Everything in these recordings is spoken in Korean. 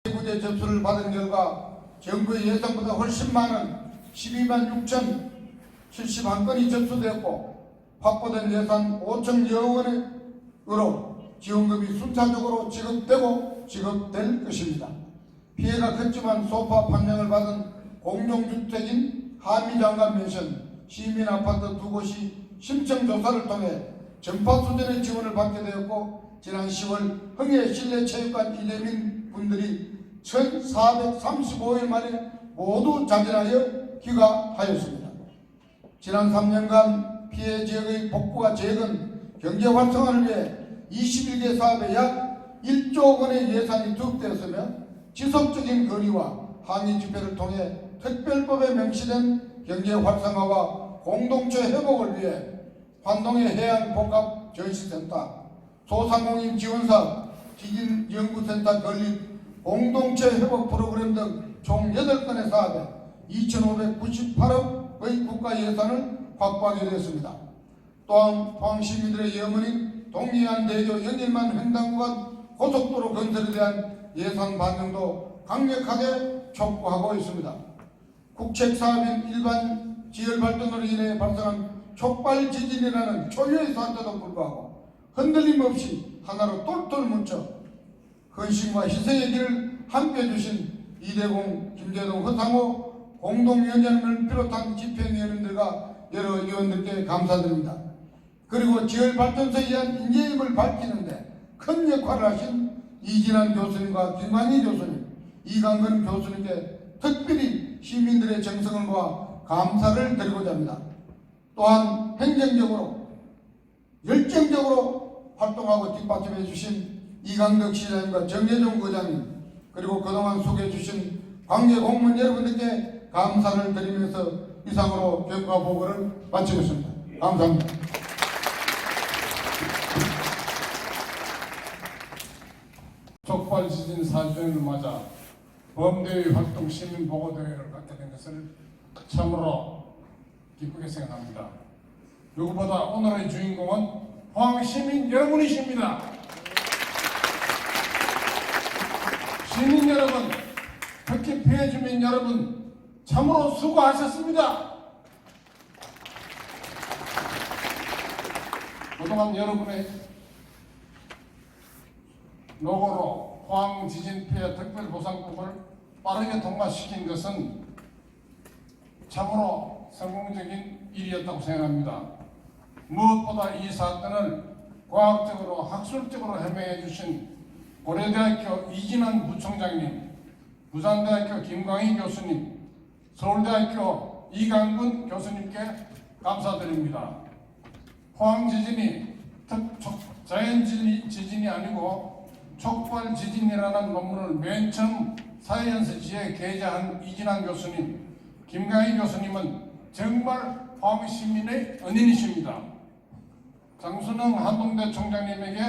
구제 접수를 받은 결과 정부의 예상보다 훨씬 많은 12만 6,071건이 접수되었고 확보된 예산 5천여 원으로 지원금이 순차적으로 지급될 것입니다. 피해가 컸지만 소파 판정을 받은 공동주택인 한미장관 맨션, 시민아파트 두 곳이 심층조사를 통해 전파 수준의 지원을 받게 되었고 지난 10월 흥해 실내체육관 이재민 분들이 1,435일 만에 모두 자진하여 귀가하였습니다. 지난 3년간 피해 지역의 복구와 재건, 경제 활성화를 위해 21개 사업에 약 1조 원의 예산이 투입되었으며 지속적인 건의와 항의 집회를 통해 특별법에 명시된 경제 활성화와 공동체 회복을 위해 환동의 해양복합 전시센터, 소상공인 지원사업, 지진연구센터 건립, 공동체 회복 프로그램 등 총 8건의 사업에 2,598억의 국가 예산을 확보하게 되었습니다. 또한 포항시민들의 염원인 동해안대교 연일만 횡단구간 고속도로 건설에 대한 예산 반영도 강력하게 촉구하고 있습니다. 국책사업인 일반 지열발전으로 인해 발생한 촉발 지진이라는 초유의 사태도 불구하고 흔들림 없이 하나로 똘똘 뭉쳐 헌신과 희생의 길을 함께 해주신 이대공, 김재동, 허상호 공동위원장을 비롯한 집행위원들과 여러 위원들께 감사드립니다. 그리고 지열발전소에 의한 인재임을 밝히는데 큰 역할을 하신 이진환 교수님과 김광희 교수님, 이강근 교수님께 특별히 시민들의 정성을 모아 감사를 드리고자 합니다. 또한 행정적으로 열정적으로 활동하고 뒷받침해 주신 이강덕 시장님과 정예종 의장님, 그리고 그동안 수고해 주신 관계 공무원 여러분들께 감사를 드리면서 이상으로 경과 보고를 마치겠습니다. 감사합니다. 촉발 지진 4주년을 맞아 범대위 활동 시민 보고 대회를 갖게 된 것을 참으로 기쁘게 생각합니다. 누구보다 오늘의 주인공은 포항 시민 여러분이십니다. 시민 여러분, 특히 피해 주민 여러분, 참으로 수고하셨습니다. 그동안 여러분의 노고로 포항 지진 피해 특별보상법을 빠르게 통과시킨 것은 참으로 성공적인 일이었다고 생각합니다. 무엇보다 이 사건을 과학적으로 학술적으로 해명해 주신 고려대학교 이진환 부총장님, 부산대학교 김광희 교수님, 서울대학교 이강근 교수님께 감사드립니다. 포항 지진이 자연 지진이 아니고 촉발 지진이라는 논문을 맨 처음 사이언스지에 게재한 이진환 교수님, 김광희 교수님은 정말 포항 시민의 은인이십니다. 장순영 한동대 총장님에게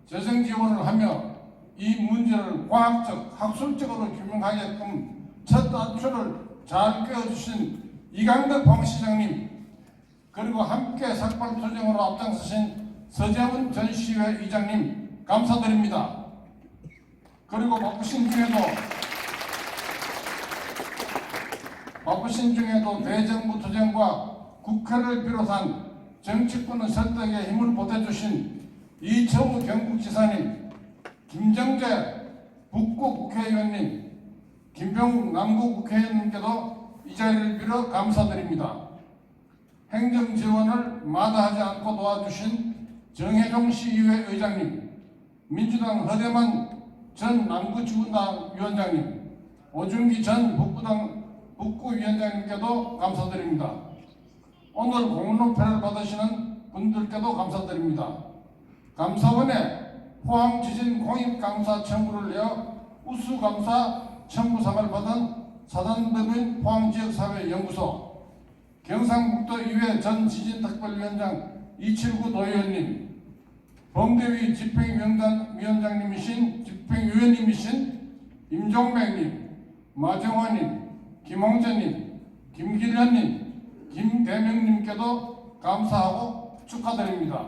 재정 지원을 하며 이 문제를 과학적, 학술적으로 규명하게끔 첫 단추를 잘 꿰어주신 이강덕 포항시장님, 그리고 함께 삭발투쟁으로 앞장서신 서재훈 전시회 의장님 감사드립니다. 그리고 바쁘신 중에도 대정부 투쟁과 국회를 비롯한 정치권의 설득에 힘을 보태주신 이청우 경북지사님, 김정재 북구 국회의원님, 김병욱 남구 국회의원님께도 이 자리를 빌어 감사드립니다. 행정 지원을 마다하지 않고 도와주신 정혜종 시의회 의장님, 민주당 허대만 전 남구지구당 위원장님, 오준기 전 북구위원장님께도 감사드립니다. 오늘 공로패를 받으시는 분들께도 감사드립니다. 감사원에 포항 지진 공익 감사 청구를 내어 우수감사 청구상을 받은 사단법인 포항지역사회연구소, 경상북도의회 전 지진특별위원장 이칠구 도의원님, 범대위 집행위원장님이신 임종백님, 마정환님, 김홍재님, 김기련님, 김대명님께도 감사하고 축하드립니다.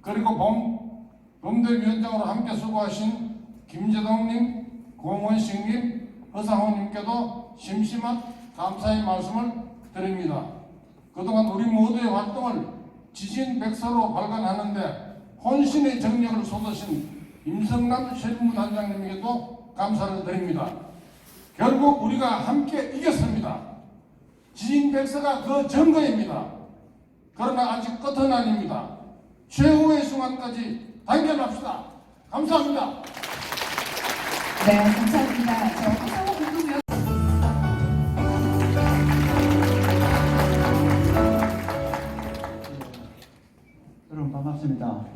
그리고 범대위원장으로 함께 수고하신 김재동님, 공원식님, 허상호님께도 심심한 감사의 말씀을 드립니다. 그동안 우리 모두의 활동을 지진백서로 발간하는데 혼신의 정력을 쏟으신 임성남 실무단장님에게도 감사를 드립니다. 결국 우리가 함께 이겼습니다. 지진백서가 그 증거입니다. 그러나 아직 끝은 아닙니다. 최후의 순간까지 단결합시다. 감사합니다. 네, 감사합니다. 저 허상호 공동위원 여러분 반갑습니다.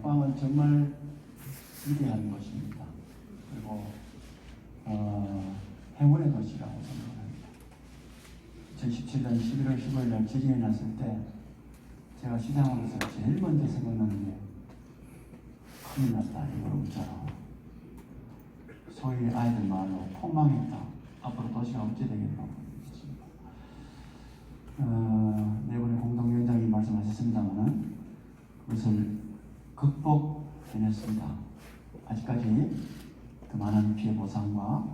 포항은 정말 위대한 곳입니다. 그리고 행운의 도시라고 생각합니다. 2017년 11월 15일 날 지진이 났을 때 제가 시장으로서 제일 먼저 생각나는 게 큰일 났다, 이걸 웃자라. 소위 아이들 말로 폭망했다. 앞으로 도시가 어찌 되겠노. 네 분의 공동위원장님 말씀하셨습니다만 그것을 극복해냈습니다. 아직까지 그 많은 피해 보상과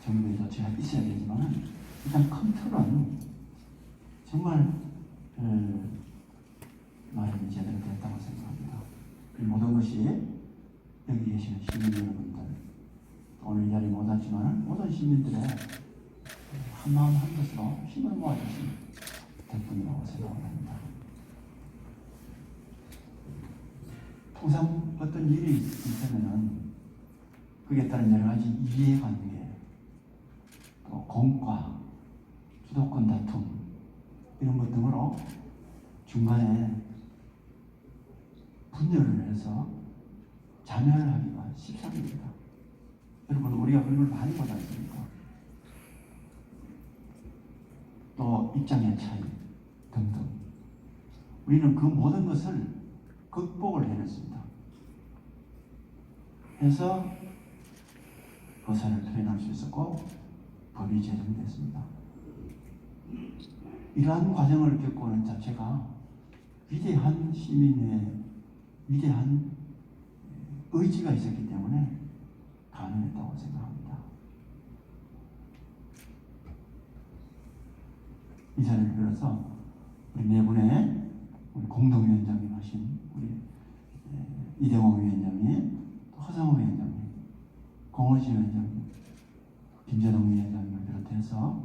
정부의 조치가 있어야 되지만 일단 큰 틀은 정말 마련이 제대로 됐다고 생각합니다. 이 모든 것이 여기 계시는 시민 여러분들, 오늘 이 자리에 못 왔지만 모든 시민들의 한마음 한뜻으로 힘을 모아주신 덕분이라고 생각합니다. 통상 어떤 일이 있으면은 그에 따른 여러 가지 이해관계, 또 공과, 주도권 다툼 이런 것 등으로 중간에 분열을 해서 자멸을 하기가 십상입니다. 여러분, 우리가 그런 걸 많이 보지 않습니까? 또 입장의 차이 등등. 우리는 그 모든 것을 극복을 해냈습니다. 해서 의사를 표현할 수 있었고 법이 제정됐습니다. 이러한 과정을 겪고는 자체가 위대한 시민의 위대한 의지가 있었기 때문에 가능했다고 생각합니다. 이 자리를 빌어서 우리 네 분의 우리 공동위원장님 하신 우리 이대홍 위원장님, 또 허상호 위원장님, 공원시 위원장님, 김재동 위원장님을 비롯해서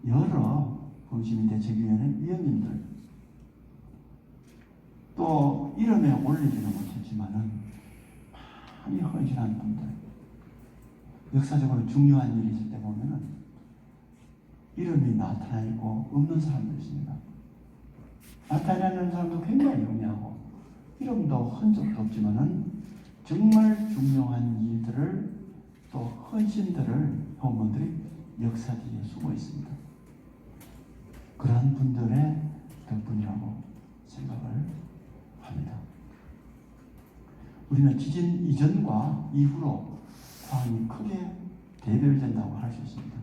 여러 범시민대책위원회 위원님들, 또 이름에 올리지는 못했지만은 많이 헌신한 분들, 역사적으로 중요한 일이 있을 때 보면은 이름이 나타나 있고 없는 사람도 있습니다. 나타나는 사람도 굉장히 영리하고 이름도 흔적도 없지만은 정말 중요한 일들을 또 헌신들을 한 분들이 역사 뒤에 숨어 있습니다. 그러한 분들의 덕분이라고 생각을 합니다. 우리는 지진 이전과 이후로 포항이 크게 대별된다고 할 수 있습니다.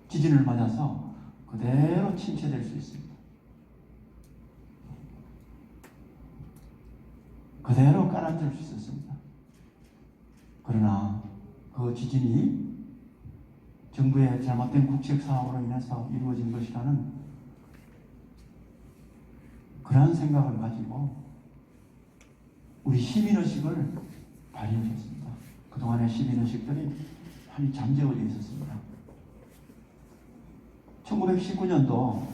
지진을 맞아서 그대로 침체될 수 있습니다. 그대로 깔아앉을 수 있었습니다. 그러나 그 지진이 정부의 잘못된 국책사업으로 인해서 이루어진 것이라는 그러한 생각을 가지고 우리 시민의식을 발휘하셨습니다. 그동안의 시민의식들이 많이 잠재워져 있었습니다. 1919년도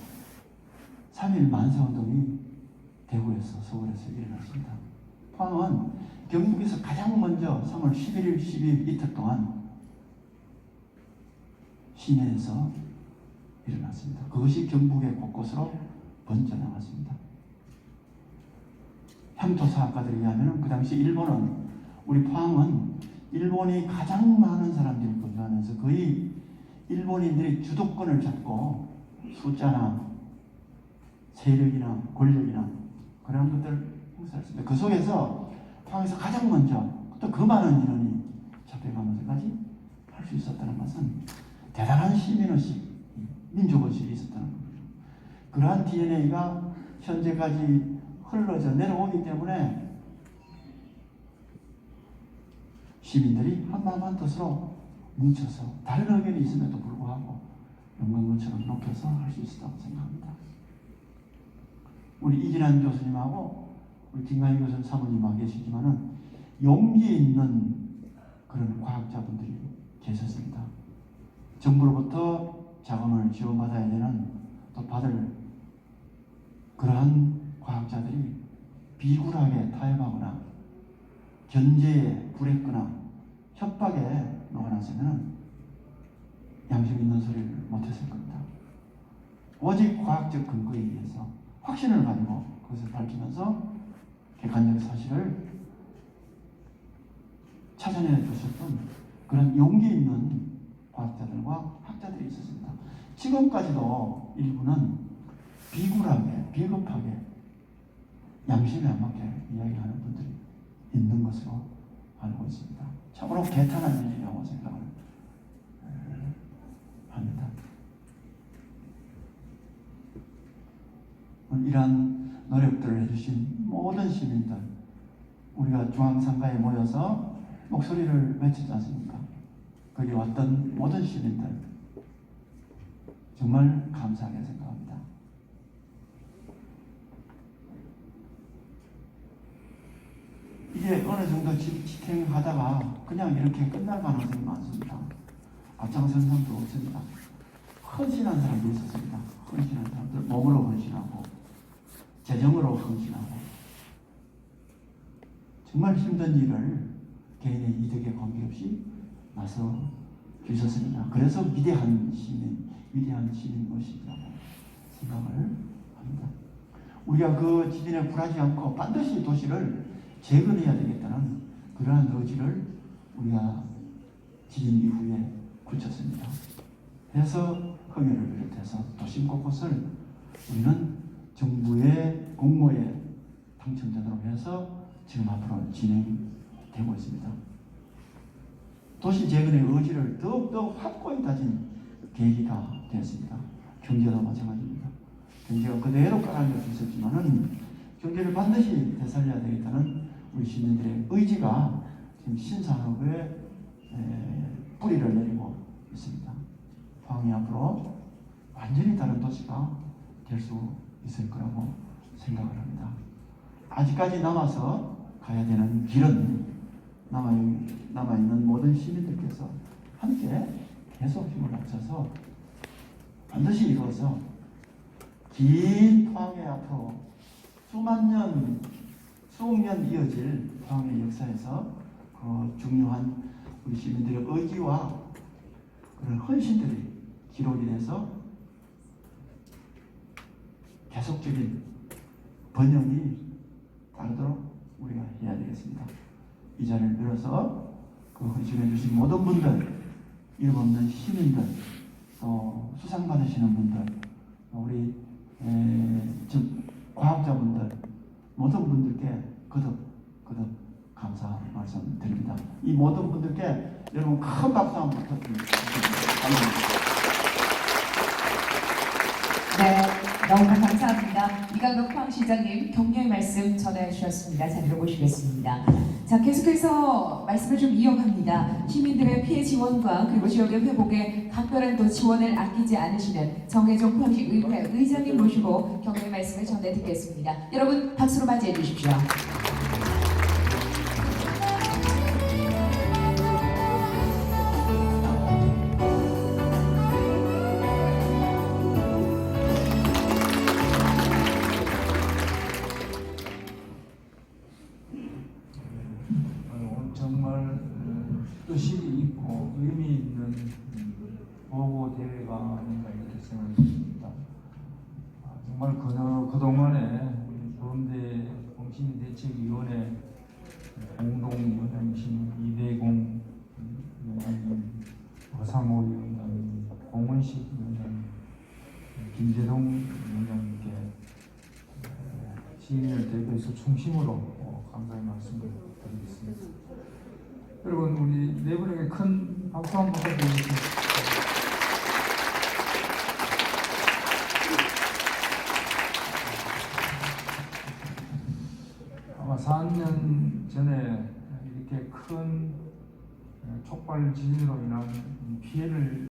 3.1 만세운동이 대구에서 서울에서 일어났습니다. 포항은 경북에서 가장 먼저 3월 11일, 12일 이틀 동안 시내에서 일어났습니다. 그것이 경북의 곳곳으로 번져나갔습니다. 향토사학가들에 의하면 그 당시 일본은, 우리 포항은 일본이 가장 많은 사람들이 거주하면서 거의 일본인들이 주도권을 잡고 숫자나 세력이나 권력이나 그런 것들을 행사했습니다. 그 속에서 포항에서 가장 먼저 또 그 많은 인원이 잡혀가면서까지 할 수 있었다는 것은 대단한 시민의식, 민족의식이 있었다는 겁니다. 그러한 DNA가 현재까지 흘러져 내려오기 때문에 시민들이 한마음 한뜻으로 뭉쳐서 다른 의견이 있음에도 불구하고 영광군처럼 높여서 할 수 있었다고 생각합니다. 우리 이진환 교수님하고 우리 김관희 교수님 사모님 와 계시지만은 용기 있는 그런 과학자분들이 계셨습니다. 정부로부터 자금을 지원받아야 되는 또 받을 그러한 과학자들이 비굴하게 타협하거나 견제에 불했거나 협박에 녹아났으면 양심 있는 소리를 못했을 겁니다. 오직 과학적 근거에 의해서 확신을 가지고 그것을 밝히면서 객관적 사실을 찾아내 줬었던 그런 용기 있는 과학자들과 학자들이 있었습니다. 지금까지도 일부는 비굴하게, 비겁하게 양심에 안 맞게 이야기하는 분들이 있는 것으로 알고 있습니다. 참으로 개탄한 일이라고 생각을 합니다. 이러한 노력들을 해주신 모든 시민들, 우리가 중앙상가에 모여서 목소리를 외치지 않습니까? 거기 왔던 모든 시민들 정말 감사하게 생각합니다. 이게 어느 정도 집행하다가 그냥 이렇게 끝날 가능성이 많습니다. 앞장선 사람도 없습니다. 헌신한 사람도 있었습니다. 헌신한 사람들, 몸으로 헌신하고 재정으로 헌신하고 정말 힘든 일을 개인의 이득에 관계없이 나서 주셨습니다. 그래서 위대한 시민의식이라고 생각을 합니다. 우리가 그 지진에 굴하지 않고 반드시 도시를 재건해야 되겠다는 그러한 의지를 우리가 지진 이후에 굳혔습니다. 그래서 흥해를 비롯해서 도심 곳곳을 우리는 정부의 공모에 당첨자로 해서 지금 앞으로 진행되고 있습니다. 도시 재건의 의지를 더욱더 확고히 다진 계기가 되었습니다. 경제도 마찬가지입니다. 경제가 그대로 깔아앉을 수 있었지만은 경제를 반드시 되살려야 되겠다는 우리 시민들의 의지가 지금 신산업에 뿌리를 내리고 있습니다. 포항이 앞으로 완전히 다른 도시가 될 수 있을 거라고 생각을 합니다. 아직까지 남아서 가야 되는 길은 남아있는 모든 시민들께서 함께 계속 힘을 합쳐서 반드시 이루어서 긴 포항의 앞으로 수억 년 이어질 포항의 역사에서 그 중요한 우리 시민들의 의지와 그런 헌신들이 기록이 돼서 계속적인 번영이 따르도록 우리가 해야 되겠습니다. 이 자리를 빌어서 그 헌신해 주신 모든 분들, 이름 없는 시민들, 또 수상 받으시는 분들, 우리 과학자분들, 모든 분들께 거듭 감사 말씀드립니다. 이 모든 분들께 여러분 큰 박수 한번 부탁드립니다. 감사합니다. 네, 너무 감사합니다. 이강덕 포항시장님 격려의 말씀 전해 주셨습니다. 자리로 모시겠습니다. 자, 계속해서 말씀을 좀 이어갑니다. 시민들의 피해 지원과 그리고 지역의 회복에 각별한 또 지원을 아끼지 않으시는 정혜종 포항시 의회 의장님 모시고 격려의 말씀을 전해 드리겠습니다. 여러분 박수로 맞이해 주십시오. 정말 의식이 있고 의미 있는 보고 대회가 아닌가 이렇게 생각합니다. 정말 그동안에 보험대 공심대책위원회 공동위원장이신 이대공 위원장님, 허상호 위원장님, 공원식 위원장님, 김재동 위원장님께 시민을 대표해서 중심으로 감사의 말씀을 드리겠습니다. 여러분, 우리 네 분에게 큰 박수 한번 부탁드리겠습니다. 아마 4년 전에 이렇게 큰 촉발 지진으로 인한 피해를